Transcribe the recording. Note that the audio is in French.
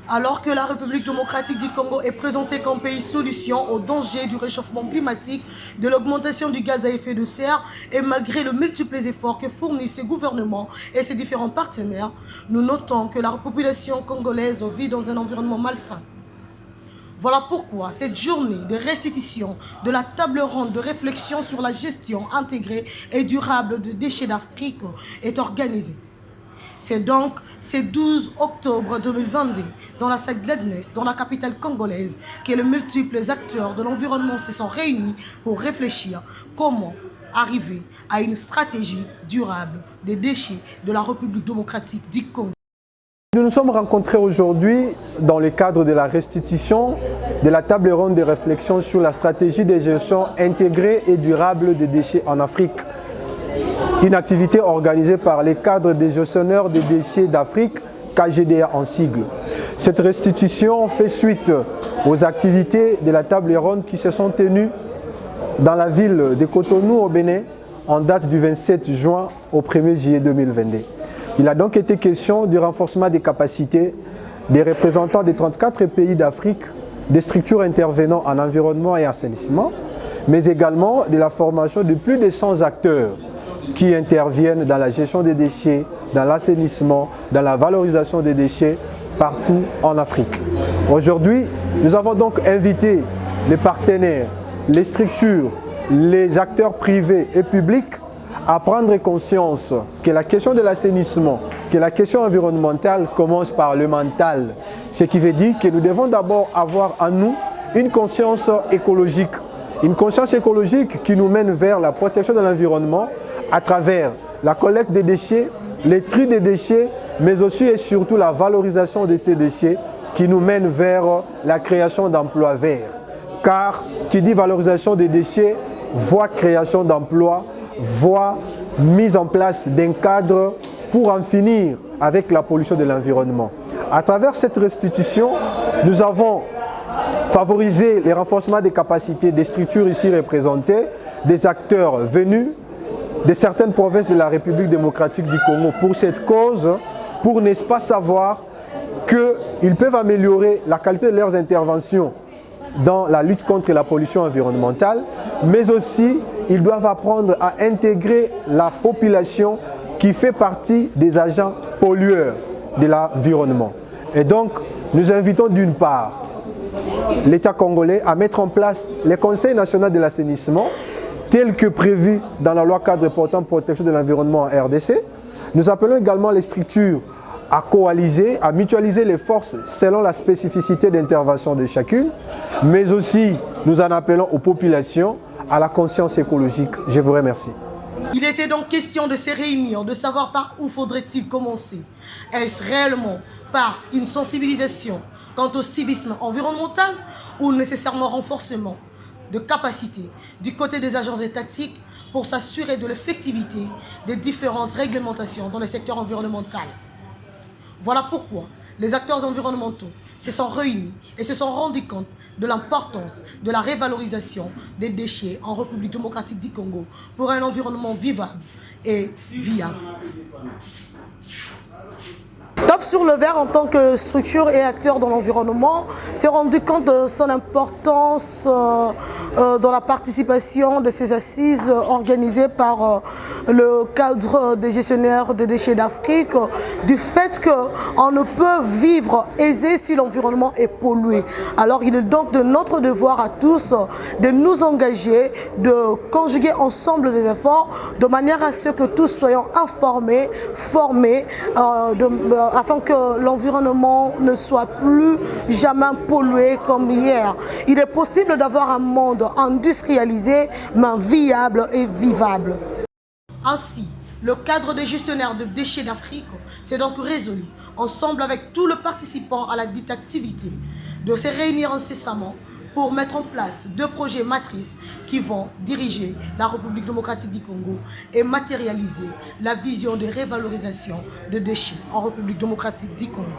Alors que la République démocratique du Congo est présentée comme pays solution aux dangers du réchauffement climatique, de l'augmentation du gaz à effet de serre, et malgré les multiples efforts que fournissent ses gouvernements et ses différents partenaires, nous notons que la population congolaise vit dans un environnement malsain. Voilà pourquoi cette journée de restitution de la table ronde de réflexion sur la gestion intégrée et durable des déchets d'Afrique est organisée. C'est donc ce 12 octobre 2022, dans la salle Gladness, dans la capitale congolaise, que les multiples acteurs de l'environnement se sont réunis pour réfléchir comment arriver à une stratégie durable des déchets de la République démocratique du Congo. Nous nous sommes rencontrés aujourd'hui dans le cadre de la restitution de la table ronde de réflexion sur la stratégie de gestion intégrée et durable des déchets en Afrique. Une activité organisée par les cadres des gestionnaires des déchets d'Afrique, KGDA en sigle. Cette restitution fait suite aux activités de la table ronde qui se sont tenues dans la ville de Cotonou au Bénin en date du 27 juin au 1er juillet 2022. Il a donc été question du renforcement des capacités des représentants des 34 pays d'Afrique, des structures intervenant en environnement et assainissement, mais également de la formation de plus de 100 acteurs qui interviennent dans la gestion des déchets, dans l'assainissement, dans la valorisation des déchets partout en Afrique. Aujourd'hui, nous avons donc invité les partenaires, les structures, les acteurs privés et publics à prendre conscience que la question de l'assainissement, que la question environnementale commence par le mental. Ce qui veut dire que nous devons d'abord avoir en nous une conscience écologique. Une conscience écologique qui nous mène vers la protection de l'environnement à travers la collecte des déchets, le tri des déchets, mais aussi et surtout la valorisation de ces déchets qui nous mène vers la création d'emplois verts. Car qui dit valorisation des déchets, voit création d'emplois, voit mise en place d'un cadre pour en finir avec la pollution de l'environnement. À travers cette restitution, nous avons favorisé le renforcement des capacités des structures ici représentées, des acteurs venus de certaines provinces de la République démocratique du Congo pour cette cause, pour n'est-ce pas savoir qu'ils peuvent améliorer la qualité de leurs interventions dans la lutte contre la pollution environnementale, mais aussi ils doivent apprendre à intégrer la population qui fait partie des agents pollueurs de l'environnement. Et donc, nous invitons d'une part l'État congolais à mettre en place le Conseil national de l'assainissement, tel que prévu dans la loi cadre portant protection de l'environnement en RDC. Nous appelons également les structures à coaliser, à mutualiser les forces selon la spécificité d'intervention de chacune, mais aussi nous en appelons aux populations à la conscience écologique. Je vous remercie. Il était donc question de se réunir, de savoir par où faudrait-il commencer. Est-ce réellement par une sensibilisation quant au civisme environnemental ou nécessairement renforcement de capacité du côté des agences étatiques pour s'assurer de l'effectivité des différentes réglementations dans le secteur environnemental. Voilà pourquoi les acteurs environnementaux se sont réunis et se sont rendus compte de l'importance de la révalorisation des déchets en République démocratique du Congo pour un environnement vivable et viable. Top sur le Vert, en tant que structure et acteur dans l'environnement, s'est rendu compte de son importance dans la participation de ces assises organisées par le cadre des gestionnaires des déchets d'Afrique, du fait qu'on ne peut vivre aisé si l'environnement est pollué. Alors il est donc de notre devoir à tous de nous engager, de conjuguer ensemble des efforts de manière à ce que tous soyons informés, formés, afin que l'environnement ne soit plus jamais pollué comme hier. Il est possible d'avoir un monde industrialisé, mais viable et vivable. Ainsi, le cadre des gestionnaires de déchets d'Afrique s'est donc résolu, ensemble avec tous les participants à la dite activité, de se réunir incessamment pour mettre en place 2 projets matrices qui vont diriger la République démocratique du Congo et matérialiser la vision de révalorisation de déchets en République démocratique du Congo.